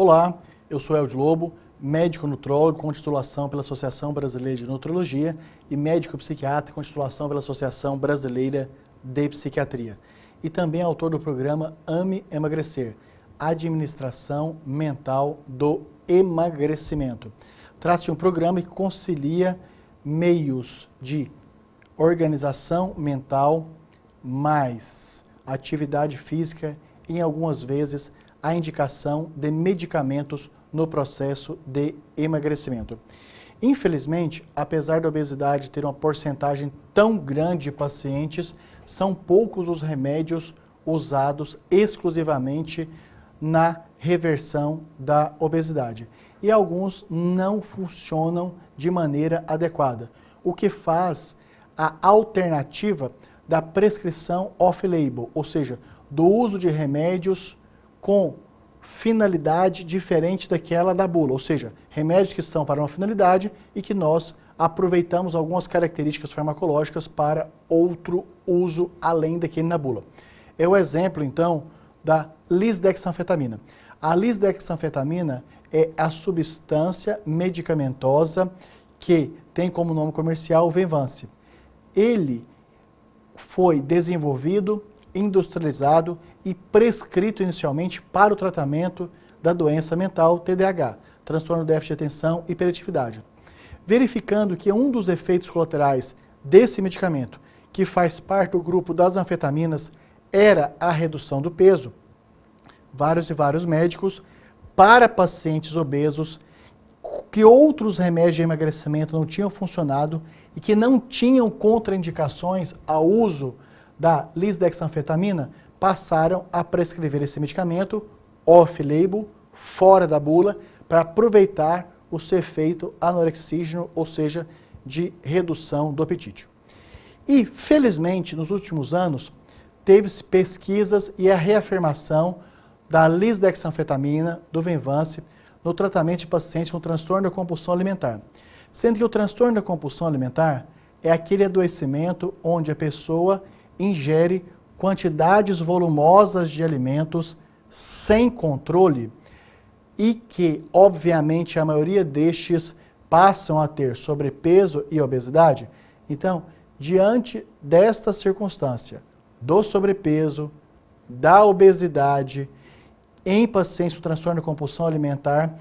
Olá, eu sou Eldio Lobo, médico nutrólogo com titulação pela Associação Brasileira de Nutrologia e médico psiquiatra com titulação pela Associação Brasileira de Psiquiatria. E também autor do programa Ame Emagrecer, Administração Mental do Emagrecimento. Trata-se de um programa que concilia meios de organização mental mais atividade física e, em algumas vezes, a indicação de medicamentos no processo de emagrecimento. Infelizmente, apesar da obesidade ter uma porcentagem tão grande de pacientes, são poucos os remédios usados exclusivamente na reversão da obesidade. E alguns não funcionam de maneira adequada, o que faz a alternativa da prescrição off-label, ou seja, do uso de remédios com finalidade diferente daquela da bula, ou seja, remédios que são para uma finalidade e que nós aproveitamos algumas características farmacológicas para outro uso além daquele na bula. É o exemplo, então, da lisdexanfetamina. A lisdexanfetamina é a substância medicamentosa que tem como nome comercial o Venvance. Ele foi desenvolvido, industrializado e prescrito inicialmente para o tratamento da doença mental TDAH, transtorno de déficit de atenção e hiperatividade. Verificando que um dos efeitos colaterais desse medicamento, que faz parte do grupo das anfetaminas, era a redução do peso, vários médicos, para pacientes obesos, que outros remédios de emagrecimento não tinham funcionado e que não tinham contraindicações ao uso da lisdexanfetamina, passaram a prescrever esse medicamento off-label, fora da bula, para aproveitar o seu efeito anorexígeno, ou seja, de redução do apetite. E, felizmente, nos últimos anos, teve-se pesquisas e a reafirmação da lisdexanfetamina, do Venvance, no tratamento de pacientes com transtorno da compulsão alimentar. Sendo que o transtorno da compulsão alimentar é aquele adoecimento onde a pessoa ingere quantidades volumosas de alimentos sem controle e que, obviamente, a maioria destes passam a ter sobrepeso e obesidade. Então, diante desta circunstância do sobrepeso, da obesidade, em pacientes com transtorno de compulsão alimentar,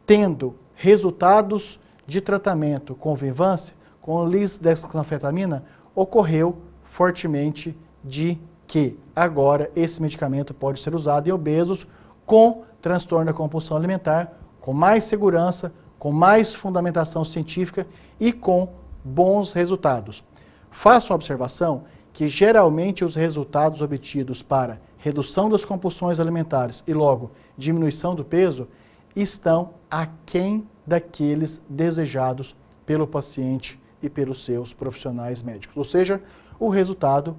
tendo resultados de tratamento com Venvance, com lisdexanfetamina, ocorreu fortemente de que agora esse medicamento pode ser usado em obesos com transtorno da compulsão alimentar, com mais segurança, com mais fundamentação científica e com bons resultados. Faço uma observação que geralmente os resultados obtidos para redução das compulsões alimentares e logo diminuição do peso estão aquém daqueles desejados pelo paciente e pelos seus profissionais médicos. Ou seja, o resultado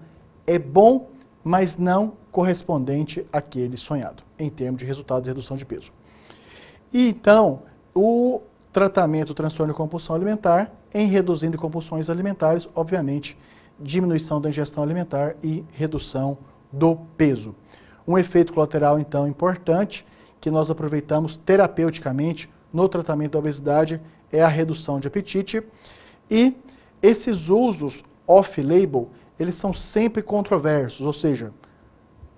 é bom, mas não correspondente àquele sonhado, em termos de resultado de redução de peso. E então, o tratamento do transtorno de compulsão alimentar, em reduzindo compulsões alimentares, obviamente, diminuição da ingestão alimentar e redução do peso. Um efeito colateral, então, importante, que nós aproveitamos terapeuticamente no tratamento da obesidade, é a redução de apetite. E esses usos off-label, eles são sempre controversos, ou seja,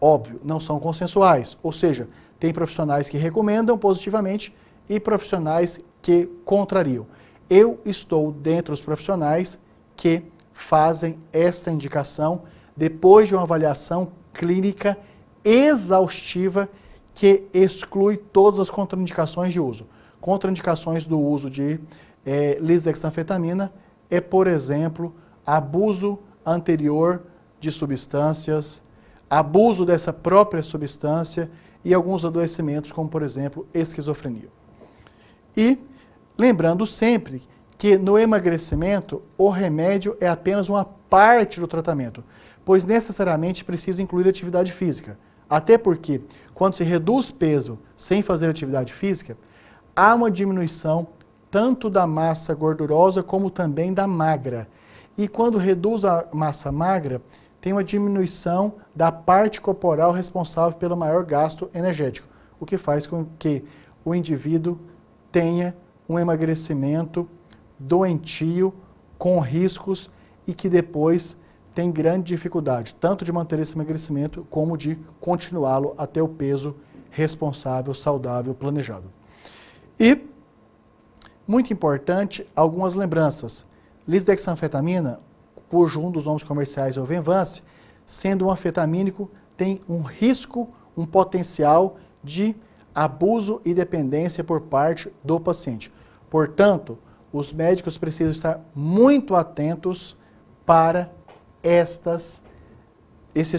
óbvio, não são consensuais. Ou seja, tem profissionais que recomendam positivamente e profissionais que contrariam. Eu estou dentre os profissionais que fazem esta indicação depois de uma avaliação clínica exaustiva que exclui todas as contraindicações de uso. Contraindicações do uso de lisdexanfetamina é, por exemplo, abuso anterior de substâncias, abuso dessa própria substância e alguns adoecimentos, como, por exemplo, esquizofrenia. E lembrando sempre que no emagrecimento o remédio é apenas uma parte do tratamento, pois necessariamente precisa incluir atividade física. Até porque, quando se reduz peso sem fazer atividade física, há uma diminuição tanto da massa gordurosa como também da magra. E quando reduz a massa magra, tem uma diminuição da parte corporal responsável pelo maior gasto energético, o que faz com que o indivíduo tenha um emagrecimento doentio, com riscos e que depois tem grande dificuldade, tanto de manter esse emagrecimento como de continuá-lo até o peso responsável, saudável, planejado. E, muito importante, algumas lembranças. Lisdexanfetamina, cujo um dos nomes comerciais é o Venvance, sendo um anfetamínico, tem um risco, um potencial de abuso e dependência por parte do paciente. Portanto, os médicos precisam estar muito atentos para esses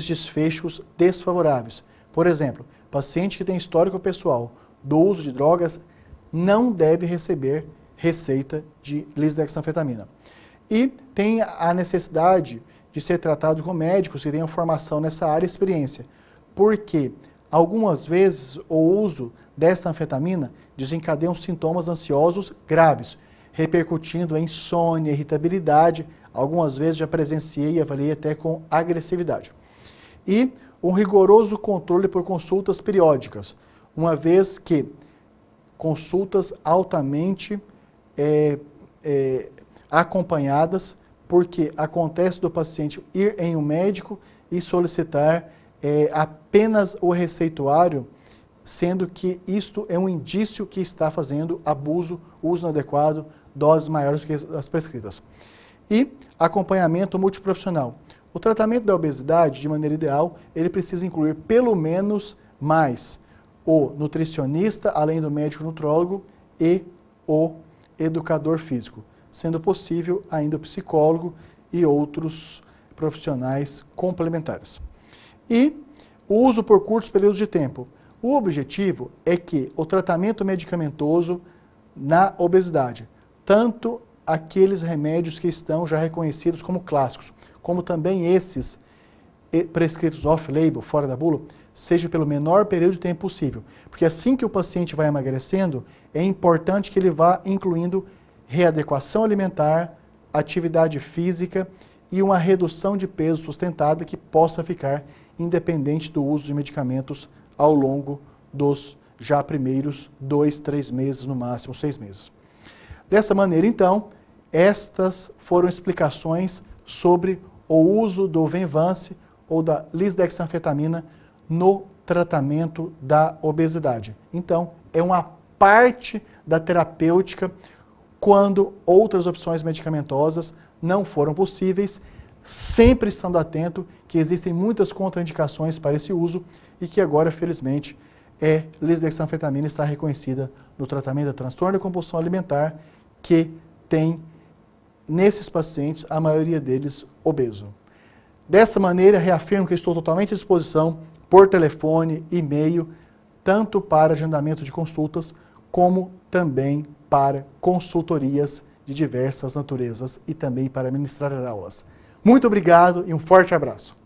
desfechos desfavoráveis. Por exemplo, paciente que tem histórico pessoal do uso de drogas não deve receber receita de lisdexanfetamina. E tem a necessidade de ser tratado com médicos que tenham formação nessa área e experiência, porque algumas vezes o uso desta anfetamina desencadeia sintomas ansiosos graves, repercutindo em insônia, irritabilidade, algumas vezes já presenciei e avaliei até com agressividade. E um rigoroso controle por consultas periódicas, uma vez que consultas altamente acompanhadas, porque acontece do paciente ir em um médico e solicitar apenas o receituário, sendo que isto é um indício que está fazendo abuso, uso inadequado, doses maiores do que as prescritas. E acompanhamento multiprofissional. O tratamento da obesidade, de maneira ideal, ele precisa incluir pelo menos mais o nutricionista, além do médico nutrólogo, e o educador físico, sendo possível ainda o psicólogo e outros profissionais complementares. E o uso por curtos períodos de tempo. O objetivo é que o tratamento medicamentoso na obesidade, tanto aqueles remédios que estão já reconhecidos como clássicos, como também esses prescritos off-label, fora da bula, seja pelo menor período de tempo possível. Porque assim que o paciente vai emagrecendo, é importante que ele vá incluindo readequação alimentar, atividade física e uma redução de peso sustentada que possa ficar independente do uso de medicamentos ao longo dos já primeiros 2, 3 meses, no máximo 6 meses. Dessa maneira, então, estas foram explicações sobre o uso do Venvance ou da lisdexanfetamina no tratamento da obesidade. Então, é uma parte da terapêutica quando outras opções medicamentosas não foram possíveis, sempre estando atento que existem muitas contraindicações para esse uso e que agora, felizmente, lisdexanfetamina está reconhecida no tratamento da transtorno da compulsão alimentar, que tem, nesses pacientes, a maioria deles obeso. Dessa maneira, reafirmo que estou totalmente à disposição por telefone, e-mail, tanto para agendamento de consultas, como também para consultorias de diversas naturezas e também para ministrar aulas. Muito obrigado e um forte abraço.